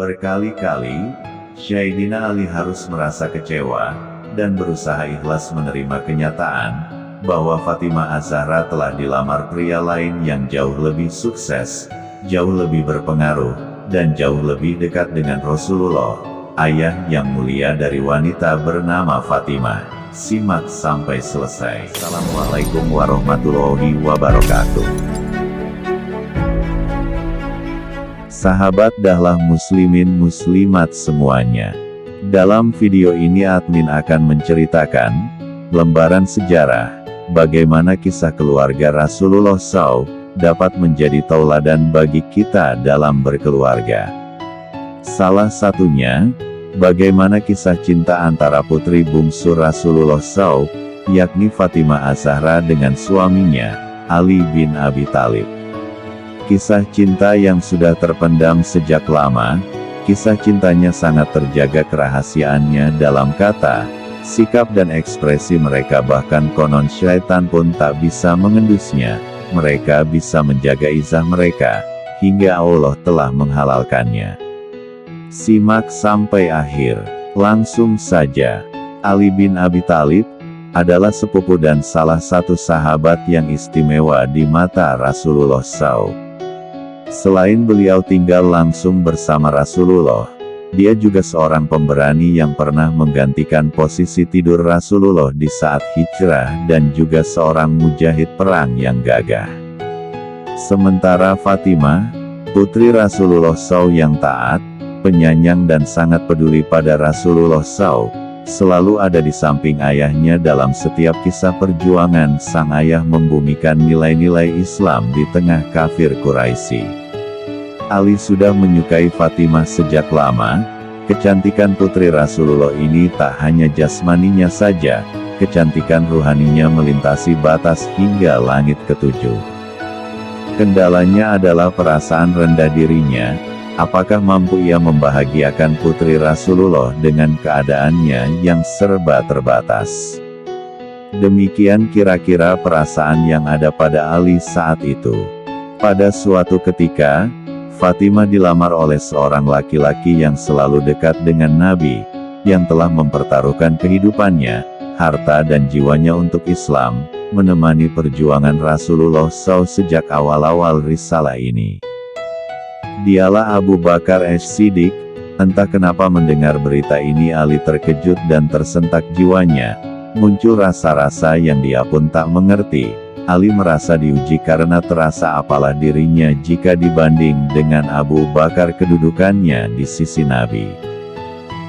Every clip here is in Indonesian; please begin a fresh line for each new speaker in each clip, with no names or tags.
Berkali-kali, Sayyidina Ali harus merasa kecewa, dan berusaha ikhlas menerima kenyataan, bahwa Fatimah Az-Zahra telah dilamar pria lain yang jauh lebih sukses, jauh lebih berpengaruh, dan jauh lebih dekat dengan Rasulullah, ayah yang mulia dari wanita bernama Fatimah. Simak sampai selesai. Assalamualaikum warahmatullahi wabarakatuh. Sahabat dahlah muslimin muslimat semuanya. Dalam video ini admin akan menceritakan lembaran sejarah, bagaimana kisah keluarga Rasulullah SAW dapat menjadi tauladan bagi kita dalam berkeluarga. Salah satunya, bagaimana kisah cinta antara putri bungsu Rasulullah SAW, yakni Fatimah Az-Zahra dengan suaminya, Ali bin Abi Thalib. Kisah cinta yang sudah terpendam sejak lama, kisah cintanya sangat terjaga kerahasiaannya dalam kata, sikap dan ekspresi mereka, bahkan konon syaitan pun tak bisa mengendusnya. Mereka bisa menjaga izah mereka, hingga Allah telah menghalalkannya. Simak sampai akhir. Langsung saja. Ali bin Abi Thalib adalah sepupu dan salah satu sahabat yang istimewa di mata Rasulullah SAW. Selain beliau tinggal langsung bersama Rasulullah, dia juga seorang pemberani yang pernah menggantikan posisi tidur Rasulullah di saat hijrah dan juga seorang mujahid perang yang gagah. Sementara Fatimah, putri Rasulullah SAW yang taat, penyayang dan sangat peduli pada Rasulullah SAW, selalu ada di samping ayahnya dalam setiap kisah perjuangan sang ayah membumikan nilai-nilai Islam di tengah kafir Quraisy. Ali sudah menyukai Fatimah sejak lama. Kecantikan putri Rasulullah ini tak hanya jasmaninya saja, kecantikan ruhaninya melintasi batas hingga langit ketujuh. Kendalanya adalah perasaan rendah dirinya. Apakah mampu ia membahagiakan putri Rasulullah dengan keadaannya yang serba terbatas? Demikian kira-kira perasaan yang ada pada Ali saat itu. Pada suatu ketika, Fatimah dilamar oleh seorang laki-laki yang selalu dekat dengan Nabi, yang telah mempertaruhkan kehidupannya, harta dan jiwanya untuk Islam, menemani perjuangan Rasulullah SAW sejak awal-awal risalah ini. Dialah Abu Bakar As-Siddiq. Entah kenapa mendengar berita ini Ali terkejut dan tersentak jiwanya, muncul rasa-rasa yang dia pun tak mengerti. Ali merasa diuji karena terasa apalah dirinya jika dibanding dengan Abu Bakar kedudukannya di sisi Nabi.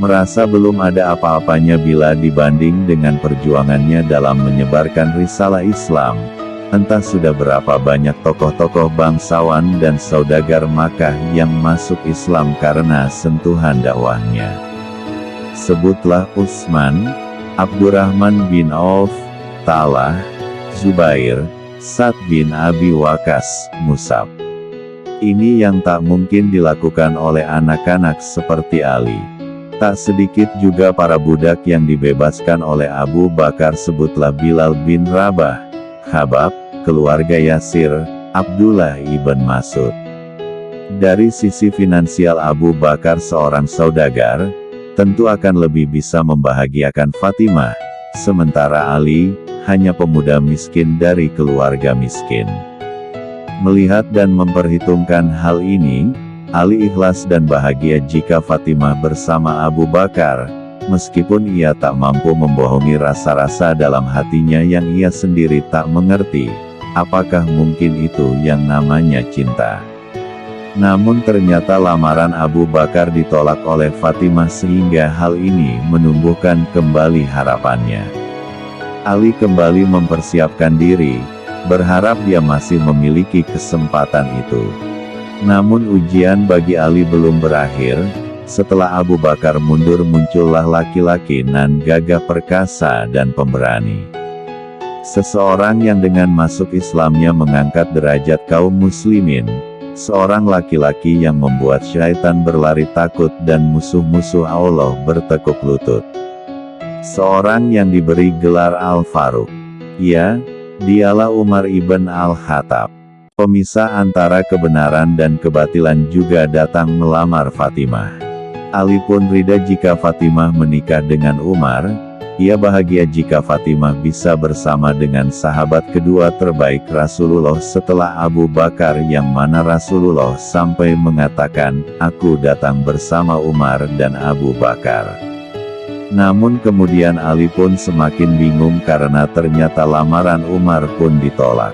Merasa belum ada apa-apanya bila dibanding dengan perjuangannya dalam menyebarkan risalah Islam. Entah sudah berapa banyak tokoh-tokoh bangsawan dan saudagar Makkah yang masuk Islam karena sentuhan dakwahnya. Sebutlah Utsman, Abdurrahman bin Auf, Talha, Zubair, Sa'd bin Abi Waqqas, Mus'ab. Ini yang tak mungkin dilakukan oleh anak-anak seperti Ali. Tak sedikit juga para budak yang dibebaskan oleh Abu Bakar, sebutlah Bilal bin Rabah, Khabab, keluarga Yasir, Abdullah ibn Mas'ud. Dari sisi finansial Abu Bakar seorang saudagar, tentu akan lebih bisa membahagiakan Fatimah, sementara Ali hanya pemuda miskin dari keluarga miskin. Melihat dan memperhitungkan hal ini, Ali ikhlas dan bahagia jika Fatimah bersama Abu Bakar, meskipun ia tak mampu membohongi rasa-rasa dalam hatinya yang ia sendiri tak mengerti. Apakah mungkin itu yang namanya cinta? Namun ternyata lamaran Abu Bakar ditolak oleh Fatimah sehingga hal ini menumbuhkan kembali harapannya. Ali kembali mempersiapkan diri, berharap dia masih memiliki kesempatan itu. Namun ujian bagi Ali belum berakhir. Setelah Abu Bakar mundur muncullah laki-laki nan gagah perkasa dan pemberani. Seseorang yang dengan masuk Islamnya mengangkat derajat kaum muslimin. Seorang laki-laki yang membuat syaitan berlari takut dan musuh-musuh Allah bertekuk lutut. Seorang yang diberi gelar Al-Faruq. Ya, dialah Umar ibn Al-Khattab. Pemisah antara kebenaran dan kebatilan juga datang melamar Fatimah. Ali pun rida jika Fatimah menikah dengan Umar. Ia bahagia jika Fatimah bisa bersama dengan sahabat kedua terbaik Rasulullah setelah Abu Bakar, yang mana Rasulullah sampai mengatakan, "Aku datang bersama Umar dan Abu Bakar." Namun kemudian Ali pun semakin bingung karena ternyata lamaran Umar pun ditolak.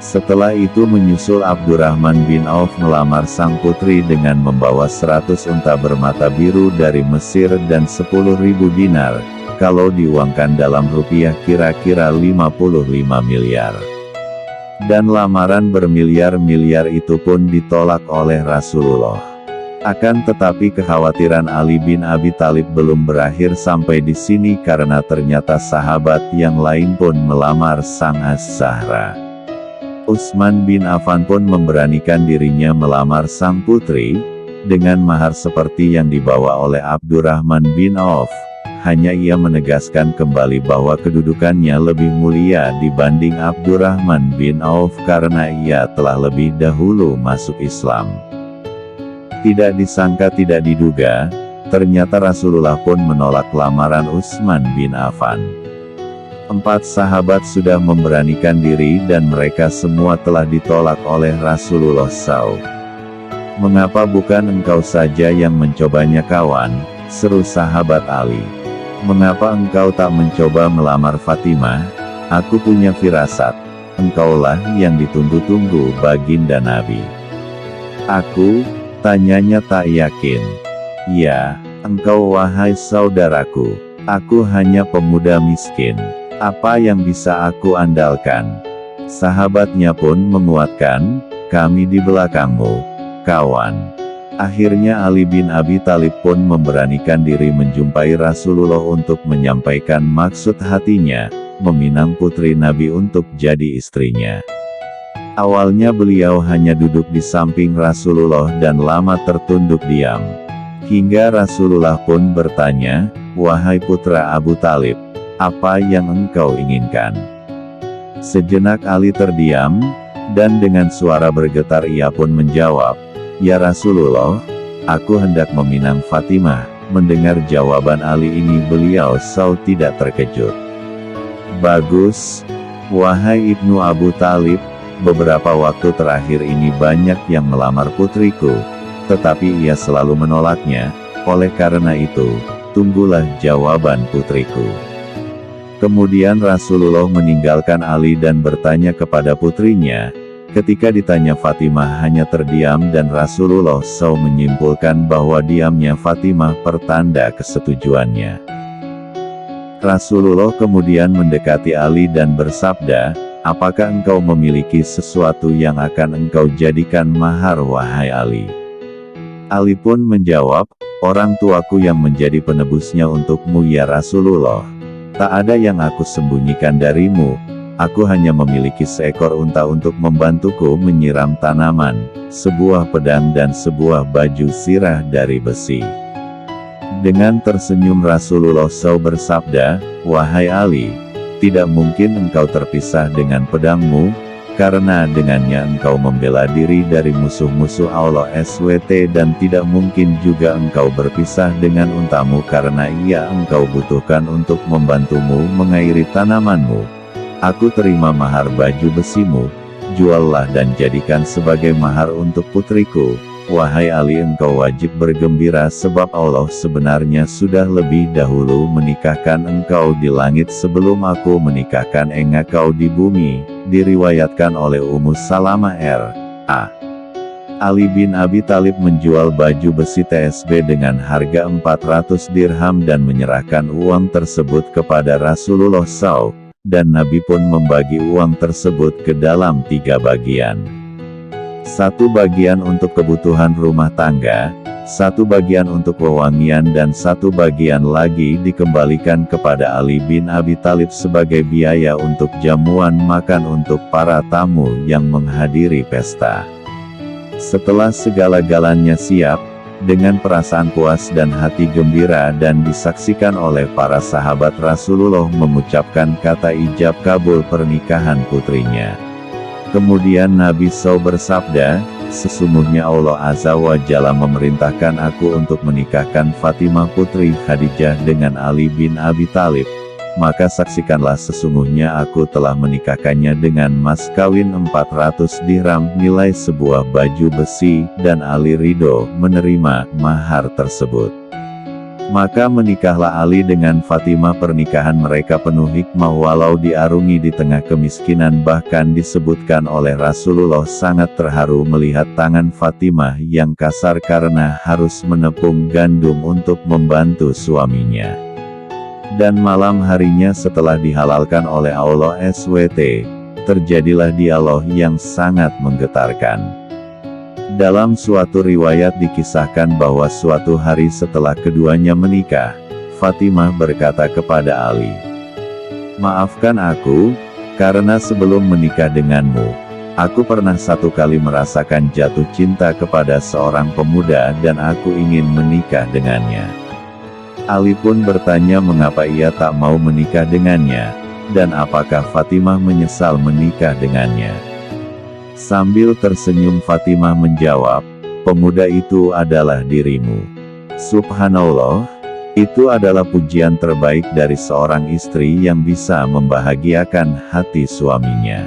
Setelah itu menyusul Abdurrahman bin Auf melamar sang putri dengan membawa 100 unta bermata biru dari Mesir dan 10.000 dinar, kalau diuangkan dalam rupiah kira-kira 55 miliar. Dan lamaran bermiliar-miliar itu pun ditolak oleh Rasulullah. Akan tetapi kekhawatiran Ali bin Abi Thalib belum berakhir sampai di sini karena ternyata sahabat yang lain pun melamar sang Az-Zahra. Utsman bin Affan pun memberanikan dirinya melamar sang putri, dengan mahar seperti yang dibawa oleh Abdurrahman bin Auf. Hanya ia menegaskan kembali bahwa kedudukannya lebih mulia dibanding Abdurrahman bin Auf karena ia telah lebih dahulu masuk Islam. Tidak disangka tidak diduga, ternyata Rasulullah pun menolak lamaran Utsman bin Affan. 4 sahabat sudah memberanikan diri dan mereka semua telah ditolak oleh Rasulullah SAW. "Mengapa bukan engkau saja yang mencobanya kawan?" seru sahabat Ali. "Mengapa engkau tak mencoba melamar Fatimah? Aku punya firasat, engkaulah yang ditunggu-tunggu baginda Nabi." "Aku?" tanyanya tak yakin. "Ya, engkau wahai saudaraku. Aku hanya pemuda miskin. Apa yang bisa aku andalkan?" Sahabatnya pun menguatkan, "Kami di belakangmu, kawan." Akhirnya Ali bin Abi Thalib pun memberanikan diri menjumpai Rasulullah untuk menyampaikan maksud hatinya, meminang putri Nabi untuk jadi istrinya. Awalnya beliau hanya duduk di samping Rasulullah dan lama tertunduk diam. Hingga Rasulullah pun bertanya, "Wahai putra Abu Thalib, apa yang engkau inginkan?" Sejenak Ali terdiam, dan dengan suara bergetar ia pun menjawab, "Ya Rasulullah, aku hendak meminang Fatimah." Mendengar jawaban Ali ini beliau tidak terkejut. "Bagus, wahai Ibnu Abu Thalib, beberapa waktu terakhir ini banyak yang melamar putriku, tetapi ia selalu menolaknya, oleh karena itu, tunggulah jawaban putriku." Kemudian Rasulullah meninggalkan Ali dan bertanya kepada putrinya. Ketika ditanya Fatimah hanya terdiam dan Rasulullah menyimpulkan bahwa diamnya Fatimah pertanda kesetujuannya. Rasulullah kemudian mendekati Ali dan bersabda, "Apakah engkau memiliki sesuatu yang akan engkau jadikan mahar wahai Ali?" Ali pun menjawab, "Orang tuaku yang menjadi penebusnya untukmu ya Rasulullah. Tak ada yang aku sembunyikan darimu, aku hanya memiliki seekor unta untuk membantuku menyiram tanaman, sebuah pedang dan sebuah baju sirah dari besi." Dengan tersenyum Rasulullah bersabda, "Wahai Ali, tidak mungkin engkau terpisah dengan pedangmu, karena dengannya engkau membela diri dari musuh-musuh Allah SWT dan tidak mungkin juga engkau berpisah dengan untamu karena ia engkau butuhkan untuk membantumu mengairi tanamanmu. Aku terima mahar baju besimu, juallah dan jadikan sebagai mahar untuk putriku. Wahai Ali, engkau wajib bergembira sebab Allah sebenarnya sudah lebih dahulu menikahkan engkau di langit sebelum aku menikahkan engkau di bumi." Diriwayatkan oleh Ummu Salamah R.A. Ali bin Abi Thalib menjual baju besi TSB dengan harga 400 dirham dan menyerahkan uang tersebut kepada Rasulullah SAW, dan Nabi pun membagi uang tersebut ke dalam 3 bagian. 1 bagian untuk kebutuhan rumah tangga, 1 bagian untuk wewangian dan 1 bagian lagi dikembalikan kepada Ali bin Abi Thalib sebagai biaya untuk jamuan makan untuk para tamu yang menghadiri pesta. Setelah segala-galanya siap, dengan perasaan puas dan hati gembira dan disaksikan oleh para sahabat, Rasulullah mengucapkan kata ijab kabul pernikahan putrinya. Kemudian Nabi SAW bersabda, sesungguhnya Allah Azza wa Jalla memerintahkan aku untuk menikahkan Fatimah putri Khadijah dengan Ali bin Abi Thalib. Maka saksikanlah sesungguhnya aku telah menikahkannya dengan mas kawin 400 dirham nilai sebuah baju besi, dan Ali ridho menerima mahar tersebut. Maka menikahlah Ali dengan Fatimah. Pernikahan mereka penuh hikmah walau diarungi di tengah kemiskinan. Bahkan disebutkan oleh Rasulullah sangat terharu melihat tangan Fatimah yang kasar karena harus menepung gandum untuk membantu suaminya. Dan malam harinya setelah dihalalkan oleh Allah SWT, terjadilah dialog yang sangat menggetarkan. Dalam suatu riwayat dikisahkan bahwa suatu hari setelah keduanya menikah, Fatimah berkata kepada Ali, "Maafkan aku, karena sebelum menikah denganmu, aku pernah satu kali merasakan jatuh cinta kepada seorang pemuda dan aku ingin menikah dengannya." Ali pun bertanya mengapa ia tak mau menikah dengannya, dan apakah Fatimah menyesal menikah dengannya. Sambil tersenyum Fatimah menjawab, "Pemuda itu adalah dirimu." Subhanallah, itu adalah pujian terbaik dari seorang istri yang bisa membahagiakan hati suaminya.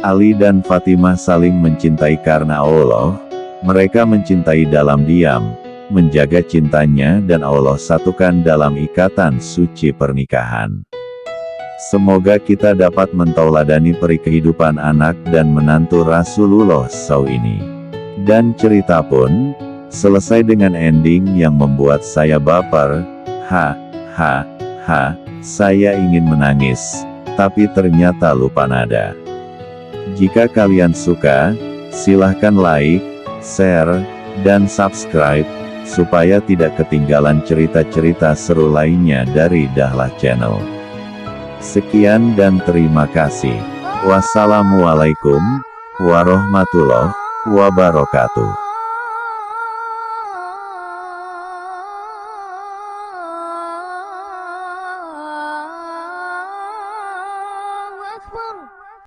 Ali dan Fatimah saling mencintai karena Allah. Mereka mencintai dalam diam, menjaga cintanya dan Allah satukan dalam ikatan suci pernikahan. Semoga kita dapat mentauladani peri kehidupan anak dan menantu Rasulullah SAW ini. Dan cerita pun selesai dengan ending yang membuat saya baper. Saya ingin menangis, tapi ternyata lupa nada. Jika kalian suka, silahkan like, share, dan subscribe, supaya tidak ketinggalan cerita-cerita seru lainnya dari Dahlah Channel. Sekian dan terima kasih. Wassalamualaikum warahmatullahi wabarakatuh.
Allahu Akbar.